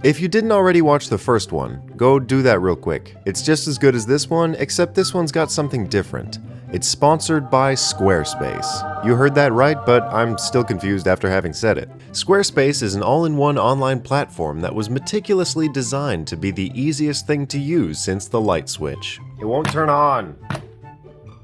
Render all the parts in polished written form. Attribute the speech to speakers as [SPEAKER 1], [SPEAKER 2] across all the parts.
[SPEAKER 1] If you didn't already watch the first one, go do that real quick. It's just as good as this one, except this one's got something different. It's sponsored by Squarespace. You heard that right, but I'm still confused after having said it. Squarespace is an all-in-one online platform that was meticulously designed to be the easiest thing to use since the light switch. It won't turn on.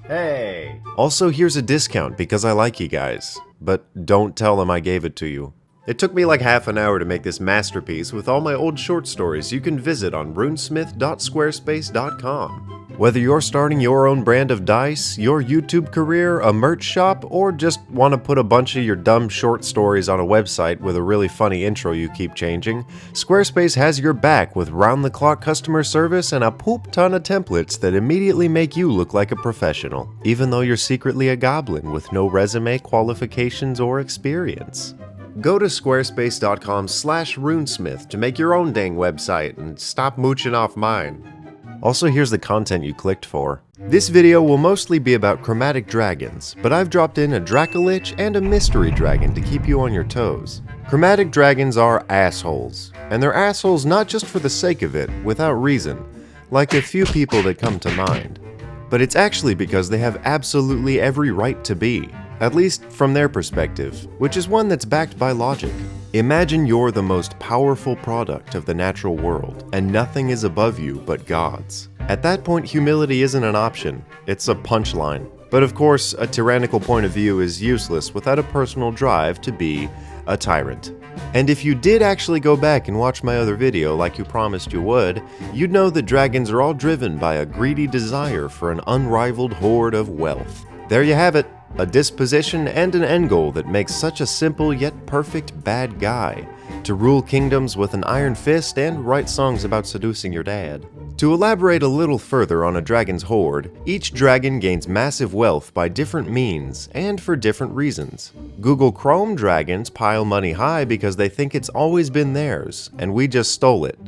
[SPEAKER 1] Hey! Also, here's a discount because I like you guys, but don't tell them I gave it to you. It took me like half an hour to make this masterpiece with all my old short stories you can visit on runesmith.squarespace.com. Whether you're starting your own brand of dice, your YouTube career, a merch shop, or just want to put a bunch of your dumb short stories on a website with a really funny intro you keep changing, Squarespace has your back with round-the-clock customer service and a poop ton of templates that immediately make you look like a professional, even though you're secretly a goblin with no resume, qualifications, or experience. Go to squarespace.com/runesmith to make your own dang website and stop mooching off mine. Also, here's the content you clicked for. This video will mostly be about chromatic dragons, but I've dropped in a Dracolich and a mystery dragon to keep you on your toes. Chromatic dragons are assholes, and they're assholes not just for the sake of it, without reason, like a few people that come to mind. But it's actually because they have absolutely every right to be, at least from their perspective, which is one that's backed by logic. Imagine you're the most powerful product of the natural world, and nothing is above you but gods. At that point, humility isn't an option, it's a punchline. But of course, a tyrannical point of view is useless without a personal drive to be a tyrant. And if you did actually go back and watch my other video like you promised you would, you'd know that dragons are all driven by a greedy desire for an unrivaled hoard of wealth. There you have it. A disposition and an end goal that makes such a simple yet perfect bad guy, to rule kingdoms with an iron fist and write songs about seducing your dad. To elaborate a little further on a dragon's hoard, each dragon gains massive wealth by different means and for different reasons. Google Chrome dragons pile money high because they think it's always been theirs, and we just stole it,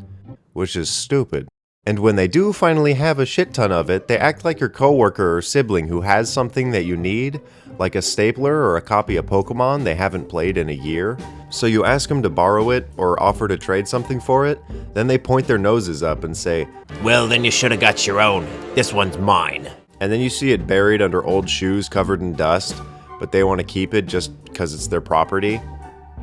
[SPEAKER 1] which is stupid. And when they do finally have a shit ton of it, they act like your coworker or sibling who has something that you need, like a stapler or a copy of Pokemon they haven't played in a year. So you ask them to borrow it or offer to trade something for it, then they point their noses up and say,
[SPEAKER 2] "Well, then you should have got your own. This one's mine."
[SPEAKER 1] And then you see it buried under old shoes covered in dust, but they want to keep it just because it's their property.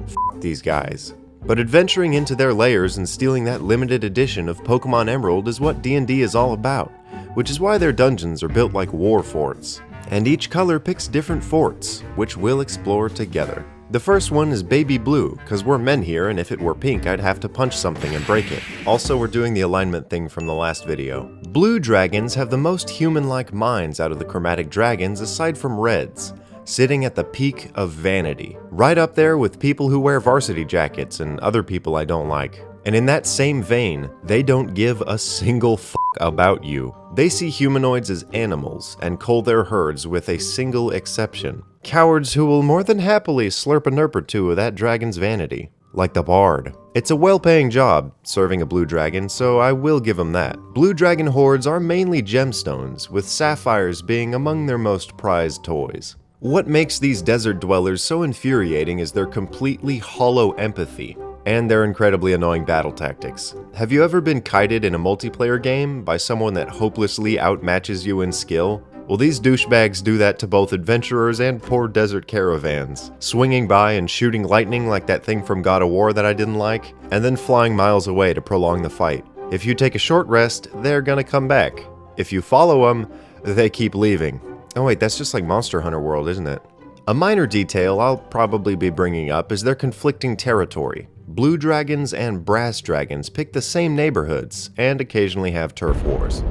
[SPEAKER 1] F these guys. But adventuring into their lairs and stealing that limited edition of Pokemon Emerald is what D&D is all about, which is why their dungeons are built like war forts. And each color picks different forts, which we'll explore together. The first one is baby blue, cause we're men here and if it were pink I'd have to punch something and break it. Also, we're doing the alignment thing from the last video. Blue dragons have the most human-like minds out of the chromatic dragons aside from reds, sitting at the peak of vanity, right up there with people who wear varsity jackets and other people I don't like. And in that same vein, they don't give a single f*** about you. They see humanoids as animals and cull their herds with a single exception. Cowards who will more than happily slurp a nerp or two of that dragon's vanity. Like the bard. It's a well-paying job, serving a blue dragon, so I will give them that. Blue dragon hoards are mainly gemstones, with sapphires being among their most prized toys. What makes these desert dwellers so infuriating is their completely hollow empathy, and their incredibly annoying battle tactics. Have you ever been kited in a multiplayer game by someone that hopelessly outmatches you in skill? Well, these douchebags do that to both adventurers and poor desert caravans, swinging by and shooting lightning like that thing from God of War that I didn't like, and then flying miles away to prolong the fight. If you take a short rest, they're gonna come back. If you follow them, they keep leaving. Oh wait, that's just like Monster Hunter World, isn't it? A minor detail I'll probably be bringing up is their conflicting territory. Blue dragons and brass dragons pick the same neighborhoods and occasionally have turf wars.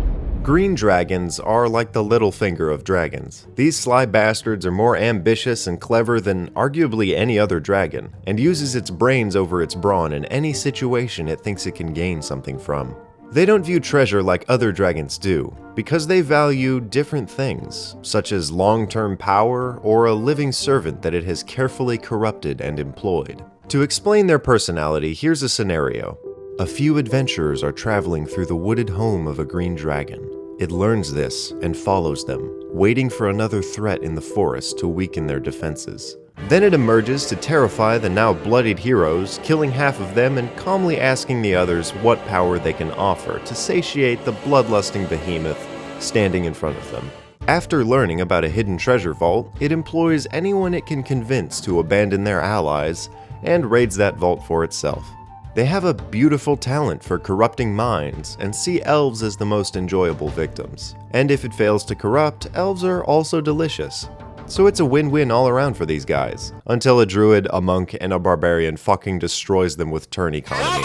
[SPEAKER 1] Green dragons are like the little finger of dragons. These sly bastards are more ambitious and clever than arguably any other dragon, and uses its brains over its brawn in any situation it thinks it can gain something from. They don't view treasure like other dragons do, because they value different things, such as long-term power or a living servant that it has carefully corrupted and employed. To explain their personality, here's a scenario. A few adventurers are traveling through the wooded home of a green dragon. It learns this and follows them, waiting for another threat in the forest to weaken their defenses. Then it emerges to terrify the now bloodied heroes, killing half of them and calmly asking the others what power they can offer to satiate the bloodlusting behemoth standing in front of them. After learning about a hidden treasure vault, it employs anyone it can convince to abandon their allies and raids that vault for itself. They have a beautiful talent for corrupting minds and see elves as the most enjoyable victims. And if it fails to corrupt, elves are also delicious. So it's a win-win all around for these guys, until a druid, a monk, and a barbarian fucking destroys them with turn economy.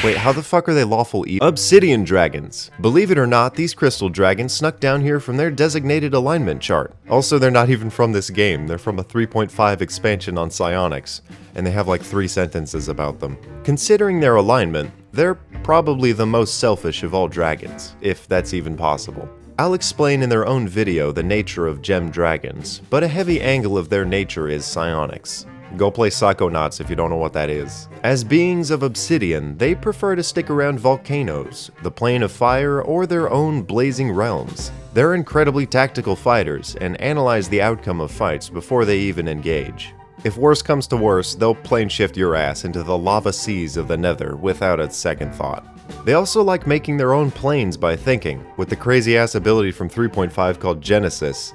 [SPEAKER 1] Wait, how the fuck are they lawful evil? Obsidian dragons. Believe it or not, these crystal dragons snuck down here from their designated alignment chart. Also, they're not even from this game. They're from a 3.5 expansion on Psionics, and they have like 3 sentences about them. Considering their alignment, they're probably the most selfish of all dragons, if that's even possible. I'll explain in their own video the nature of gem dragons, but a heavy angle of their nature is psionics. Go play Psychonauts if you don't know what that is. As beings of obsidian, they prefer to stick around volcanoes, the plane of fire, or their own blazing realms. They're incredibly tactical fighters and analyze the outcome of fights before they even engage. If worse comes to worse, they'll plane shift your ass into the lava seas of the nether without a second thought. They also like making their own planes by thinking, with the crazy ass ability from 3.5 called Genesis.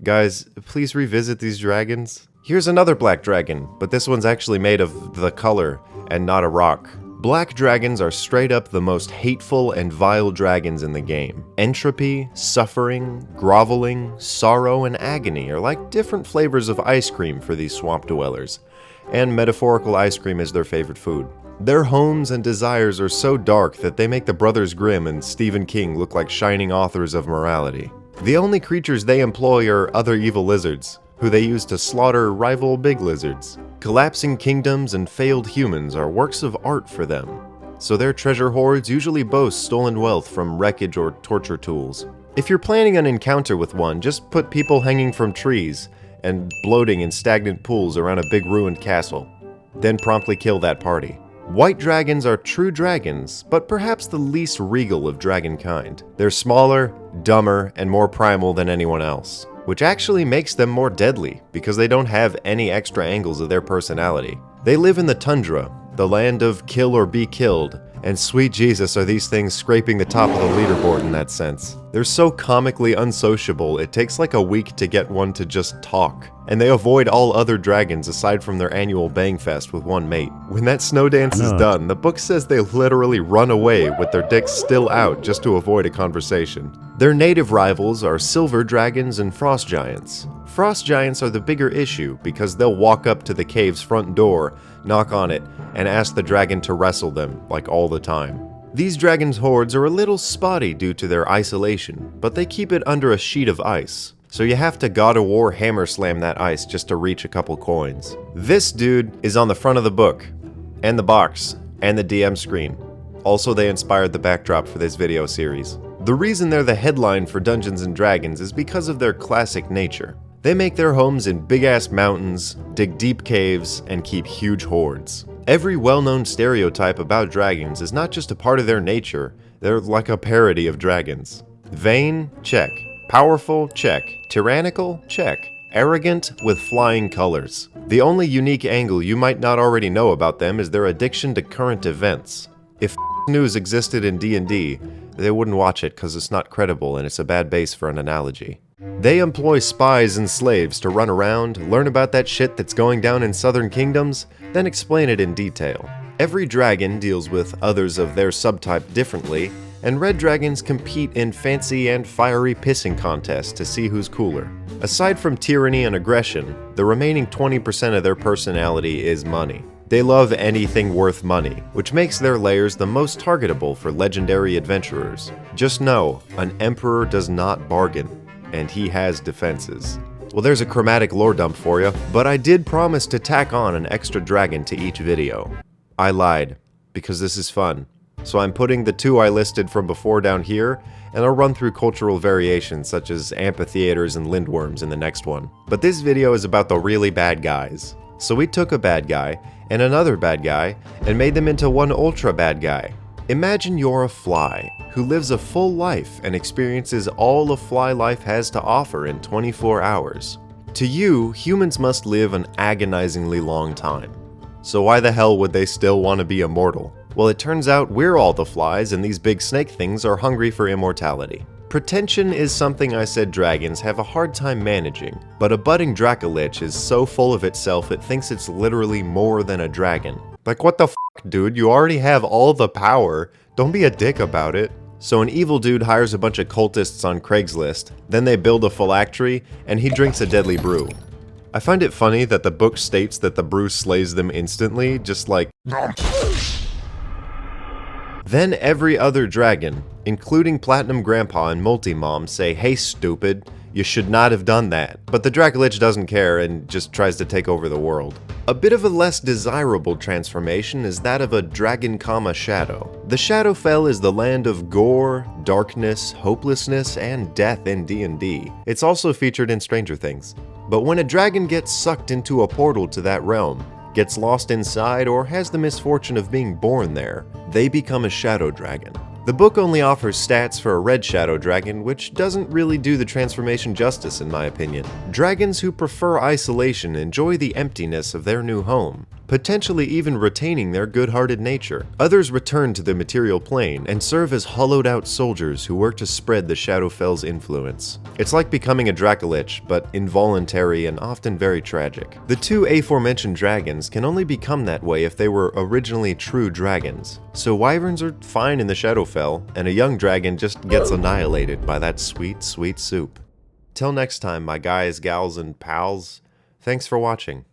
[SPEAKER 1] Guys, please revisit these dragons. Here's another black dragon, but this one's actually made of the color and not a rock. Black dragons are straight up the most hateful and vile dragons in the game. Entropy, suffering, groveling, sorrow, and agony are like different flavors of ice cream for these swamp dwellers, and metaphorical ice cream is their favorite food. Their homes and desires are so dark that they make the Brothers Grimm and Stephen King look like shining authors of morality. The only creatures they employ are other evil lizards, who they use to slaughter rival big lizards. Collapsing kingdoms and failed humans are works of art for them, so their treasure hoards usually boast stolen wealth from wreckage or torture tools. If you're planning an encounter with one, just put people hanging from trees and bloating in stagnant pools around a big ruined castle. Then promptly kill that party. White dragons are true dragons, but perhaps the least regal of dragon kind. They're smaller, dumber, and more primal than anyone else, which actually makes them more deadly because they don't have any extra angles of their personality. They live in the tundra, the land of kill or be killed, and sweet Jesus are these things scraping the top of the leaderboard in that sense. They're so comically unsociable, it takes like a week to get one to just talk, and they avoid all other dragons aside from their annual bang fest with one mate. When that snow dance is done, the book says they literally run away with their dicks still out just to avoid a conversation. Their native rivals are silver dragons and frost giants. Frost giants are the bigger issue because they'll walk up to the cave's front door, knock on it, and ask the dragon to wrestle them, like all the time. These dragons' hordes are a little spotty due to their isolation, but they keep it under a sheet of ice, so you have to God of War hammer slam that ice just to reach a couple coins. This dude is on the front of the book, and the box, and the DM screen. Also, they inspired the backdrop for this video series. The reason they're the headline for Dungeons & Dragons is because of their classic nature. They make their homes in big-ass mountains, dig deep caves, and keep huge hordes. Every well-known stereotype about dragons is not just a part of their nature, they're like a parody of dragons. Vain? Check. Powerful? Check. Tyrannical? Check. Arrogant with flying colors. The only unique angle you might not already know about them is their addiction to current events. If news existed in D&D, they wouldn't watch it because it's not credible and it's a bad base for an analogy. They employ spies and slaves to run around, learn about that shit that's going down in southern kingdoms, then explain it in detail. Every dragon deals with others of their subtype differently, and red dragons compete in fancy and fiery pissing contests to see who's cooler. Aside from tyranny and aggression, the remaining 20% of their personality is money. They love anything worth money, which makes their lairs the most targetable for legendary adventurers. Just know, an emperor does not bargain, and he has defenses. Well, there's a chromatic lore dump for you, but I did promise to tack on an extra dragon to each video. I lied, because this is fun. So I'm putting the 2 I listed from before down here, and I'll run through cultural variations such as amphitheaters and lindworms in the next one. But this video is about the really bad guys. So we took a bad guy, and another bad guy, and made them into one ultra bad guy. Imagine you're a fly who lives a full life and experiences all a fly life has to offer in 24 hours. To you, humans must live an agonizingly long time. So why the hell would they still want to be immortal? Well, it turns out we're all the flies and these big snake things are hungry for immortality. Pretension is something I said dragons have a hard time managing, but a budding Dracolich is so full of itself it thinks it's literally more than a dragon. Like, what the f, dude? You already have all the power. Don't be a dick about it. So an evil dude hires a bunch of cultists on Craigslist, then they build a phylactery, and he drinks a deadly brew. I find it funny that the book states that the brew slays them instantly, just like Then every other dragon, including Platinum Grandpa and Multimom, say, "Hey stupid, you should not have done that." But the Dracolich doesn't care and just tries to take over the world. A bit of a less desirable transformation is that of a dragon shadow. The Shadowfell is the land of gore, darkness, hopelessness, and death in D&D. It's also featured in Stranger Things. But when a dragon gets sucked into a portal to that realm, gets lost inside, or has the misfortune of being born there, they become a shadow dragon. The book only offers stats for a red shadow dragon, which doesn't really do the transformation justice in my opinion. Dragons who prefer isolation enjoy the emptiness of their new home, potentially even retaining their good-hearted nature. Others return to the material plane and serve as hollowed-out soldiers who work to spread the Shadowfell's influence. It's like becoming a Dracolich, but involuntary and often very tragic. The two aforementioned dragons can only become that way if they were originally true dragons. So wyverns are fine in the Shadowfell, and a young dragon just gets annihilated by that sweet, sweet soup. Till next time, my guys, gals, and pals, thanks for watching.